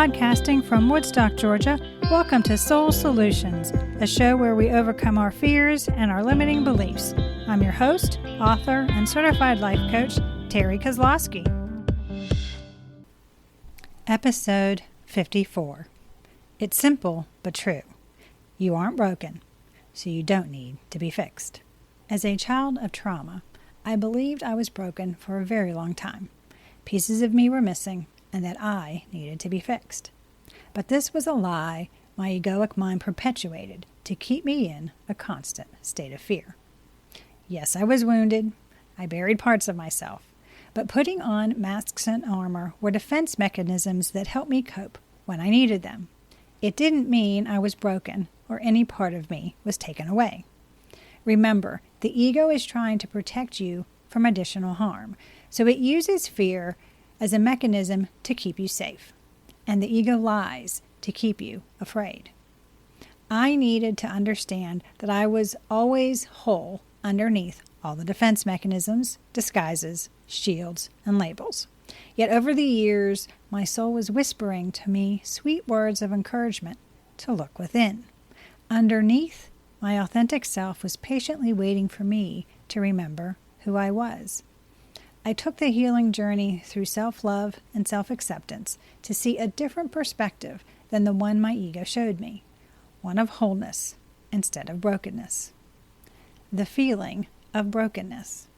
Podcasting from Woodstock, Georgia, welcome to Soul Solutions, a show where we overcome our fears and our limiting beliefs. I'm your host, author, and certified life coach, Terry Kozlowski. Episode 54. It's simple but true. You aren't broken, so you don't need to be fixed. As a child of trauma, I believed I was broken for a very long time. Pieces of me were missing, and that I needed to be fixed. But this was a lie my egoic mind perpetuated to keep me in a constant state of fear. Yes, I was wounded. I buried parts of myself. But putting on masks and armor were defense mechanisms that helped me cope when I needed them. It didn't mean I was broken or any part of me was taken away. Remember, the ego is trying to protect you from additional harm, so it uses fear as a mechanism to keep you safe, and the ego lies to keep you afraid. I needed to understand that I was always whole underneath all the defense mechanisms, disguises, shields, and labels. Yet over the years, my soul was whispering to me sweet words of encouragement to look within. Underneath, my authentic self was patiently waiting for me to remember who I was. I took the healing journey through self-love and self-acceptance to see a different perspective than the one my ego showed me, one of wholeness instead of brokenness. The feeling of brokenness.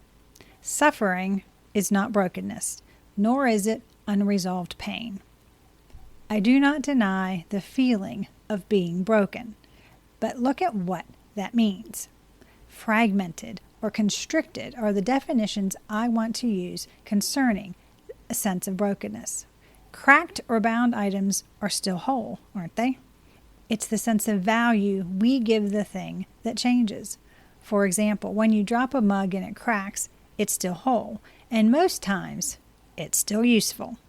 Suffering is not brokenness, nor is it unresolved pain. I do not deny the feeling of being broken, but look at what that means. Fragmented or constricted are the definitions I want to use concerning a sense of brokenness. Cracked or bound items are still whole, aren't they? It's the sense of value we give the thing that changes. For example, when you drop a mug and it cracks, it's still whole, and most times, it's still useful.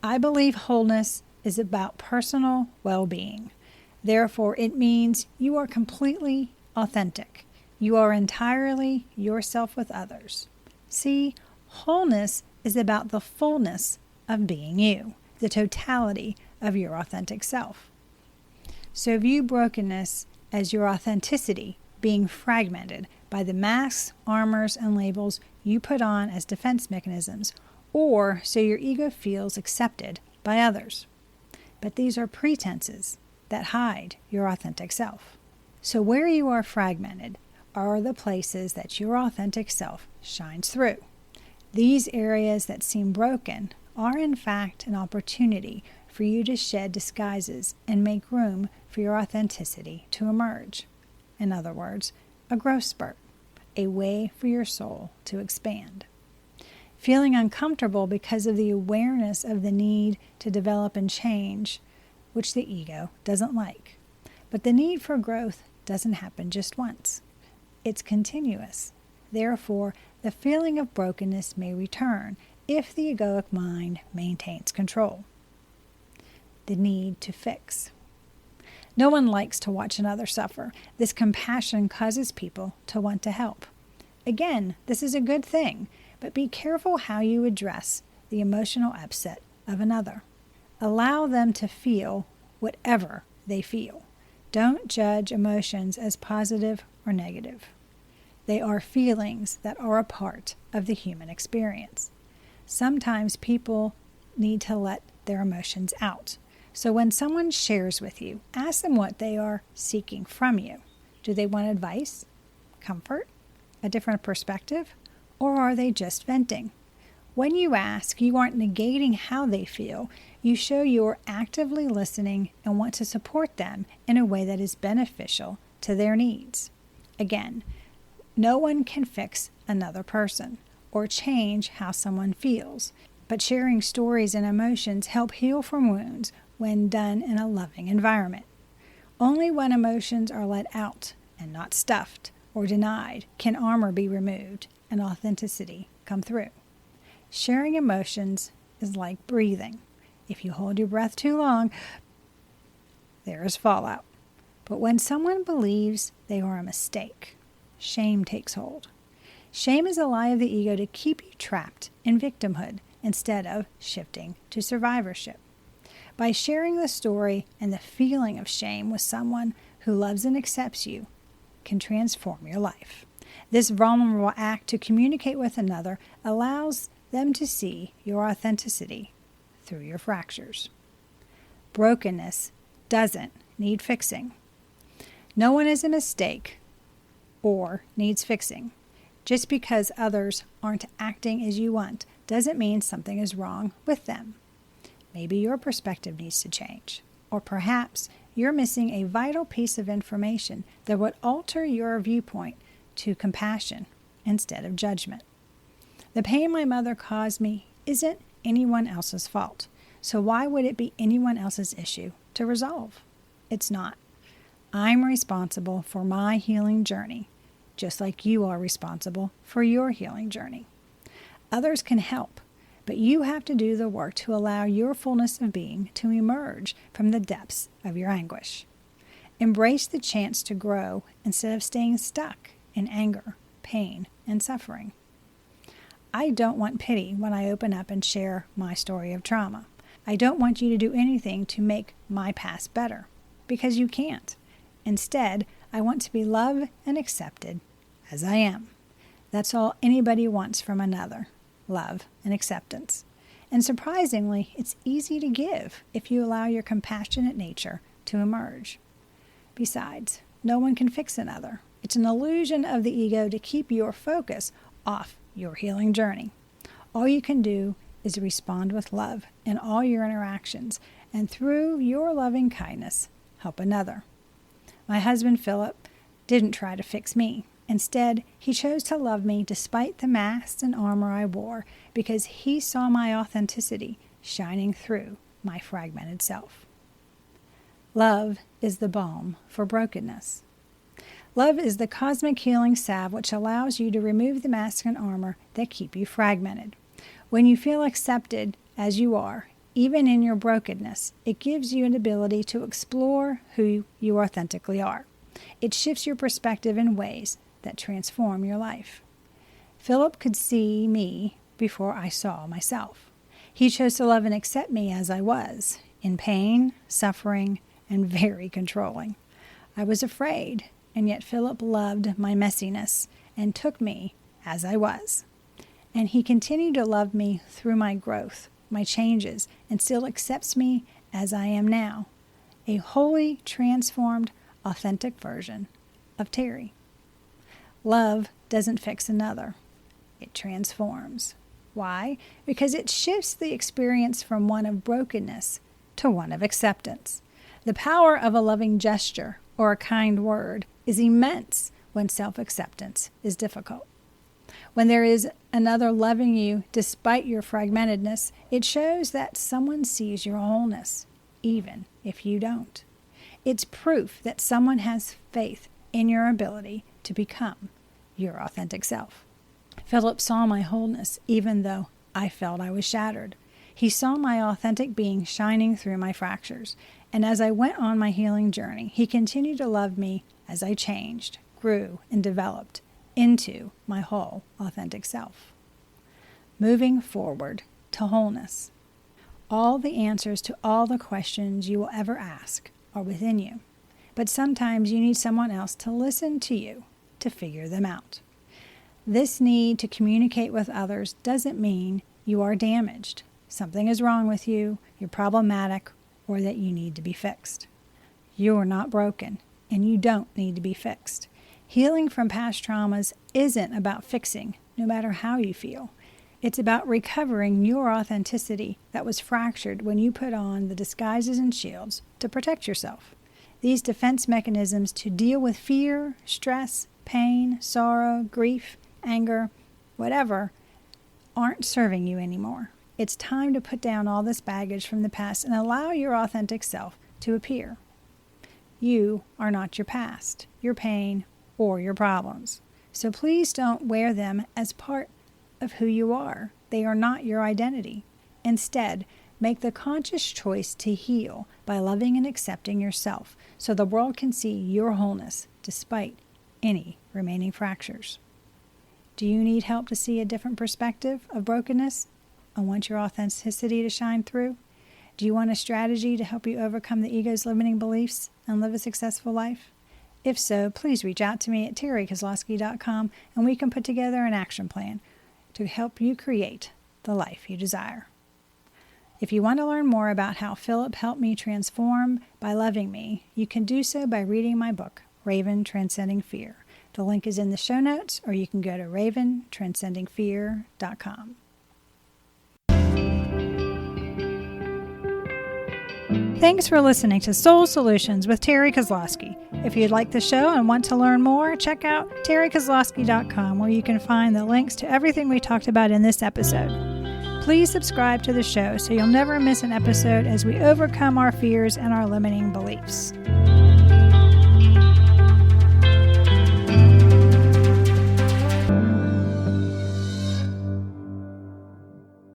I believe wholeness is about personal well-being. Therefore, it means you are completely authentic. You are entirely yourself with others. See, wholeness is about the fullness of being you, the totality of your authentic self. So view brokenness as your authenticity being fragmented by the masks, armors, and labels you put on as defense mechanisms, or so your ego feels accepted by others. But these are pretenses that hide your authentic self. So where you are fragmented are the places that your authentic self shines through. These areas that seem broken are in fact an opportunity for you to shed disguises and make room for your authenticity to emerge. In other words, a growth spurt, a way for your soul to expand. Feeling uncomfortable because of the awareness of the need to develop and change, which the ego doesn't like. But the need for growth doesn't happen just once. It's continuous. Therefore, the feeling of brokenness may return if the egoic mind maintains control. The need to fix. No one likes to watch another suffer. This compassion causes people to want to help. Again, this is a good thing, but be careful how you address the emotional upset of another. Allow them to feel whatever they feel. Don't judge emotions as positive or negative. They are feelings that are a part of the human experience. Sometimes people need to let their emotions out. So when someone shares with you, ask them what they are seeking from you. Do they want advice, comfort, a different perspective, or are they just venting? When you ask, you aren't negating how they feel. You show you are actively listening and want to support them in a way that is beneficial to their needs. Again, no one can fix another person or change how someone feels, but sharing stories and emotions help heal from wounds when done in a loving environment. Only when emotions are let out and not stuffed or denied can armor be removed and authenticity come through. Sharing emotions is like breathing. If you hold your breath too long, there is fallout. But when someone believes they are a mistake, shame takes hold. Shame is a lie of the ego to keep you trapped in victimhood instead of shifting to survivorship. By sharing the story and the feeling of shame with someone who loves and accepts you can transform your life. This vulnerable act to communicate with another allows them to see your authenticity through your fractures. Brokenness doesn't need fixing. No one is a mistake or needs fixing. Just because others aren't acting as you want doesn't mean something is wrong with them. Maybe your perspective needs to change, or perhaps you're missing a vital piece of information that would alter your viewpoint to compassion instead of judgment. The pain my mother caused me isn't anyone else's fault, so why would it be anyone else's issue to resolve? It's not. I'm responsible for my healing journey, just like you are responsible for your healing journey. Others can help, but you have to do the work to allow your fullness of being to emerge from the depths of your anguish. Embrace the chance to grow instead of staying stuck in anger, pain, and suffering. I don't want pity when I open up and share my story of trauma. I don't want you to do anything to make my past better, because you can't. Instead, I want to be loved and accepted as I am. That's all anybody wants from another, love and acceptance. And surprisingly, it's easy to give if you allow your compassionate nature to emerge. Besides, no one can fix another. It's an illusion of the ego to keep your focus off your healing journey. All you can do is respond with love in all your interactions, and through your loving kindness, help another. My husband, Philip, didn't try to fix me. Instead, he chose to love me despite the masks and armor I wore, because he saw my authenticity shining through my fragmented self. Love is the balm for brokenness. Love is the cosmic healing salve which allows you to remove the masks and armor that keep you fragmented. When you feel accepted as you are, even in your brokenness, it gives you an ability to explore who you authentically are. It shifts your perspective in ways that transform your life. Philip could see me before I saw myself. He chose to love and accept me as I was, in pain, suffering, and very controlling. I was afraid, and yet Philip loved my messiness and took me as I was. And he continued to love me through my growth, my changes, and still accepts me as I am now, a wholly transformed, authentic version of Terry. Love doesn't fix another. It transforms. Why? Because it shifts the experience from one of brokenness to one of acceptance. The power of a loving gesture or a kind word is immense when self-acceptance is difficult. When there is another loving you despite your fragmentedness, it shows that someone sees your wholeness, even if you don't. It's proof that someone has faith in your ability to become your authentic self. Philip saw my wholeness even though I felt I was shattered. He saw my authentic being shining through my fractures, and as I went on my healing journey, he continued to love me as I changed, grew, and developed into my whole authentic self. Moving forward to wholeness. All the answers to all the questions you will ever ask are within you, but sometimes you need someone else to listen to you to figure them out. This need to communicate with others doesn't mean you are damaged, something is wrong with you, you're problematic, or that you need to be fixed. You are not broken, and you don't need to be fixed. Healing from past traumas isn't about fixing, no matter how you feel. It's about recovering your authenticity that was fractured when you put on the disguises and shields to protect yourself. These defense mechanisms to deal with fear, stress, pain, sorrow, grief, anger, whatever, aren't serving you anymore. It's time to put down all this baggage from the past and allow your authentic self to appear. You are not your past, your pain, or your problems. So please don't wear them as part of who you are. They are not your identity. Instead, make the conscious choice to heal by loving and accepting yourself so the world can see your wholeness despite any remaining fractures. Do you need help to see a different perspective of brokenness and want your authenticity to shine through? Do you want a strategy to help you overcome the ego's limiting beliefs and live a successful life? If so, please reach out to me at terrykozlowski.com and we can put together an action plan to help you create the life you desire. If you want to learn more about how Philip helped me transform by loving me, you can do so by reading my book, Raven Transcending Fear. The link is in the show notes, or you can go to raventranscendingfear.com. Thanks for listening to Soul Solutions with Terry Kozlowski. If you'd like the show and want to learn more, check out terrykozlowski.com, where you can find the links to everything we talked about in this episode. Please subscribe to the show so you'll never miss an episode as we overcome our fears and our limiting beliefs.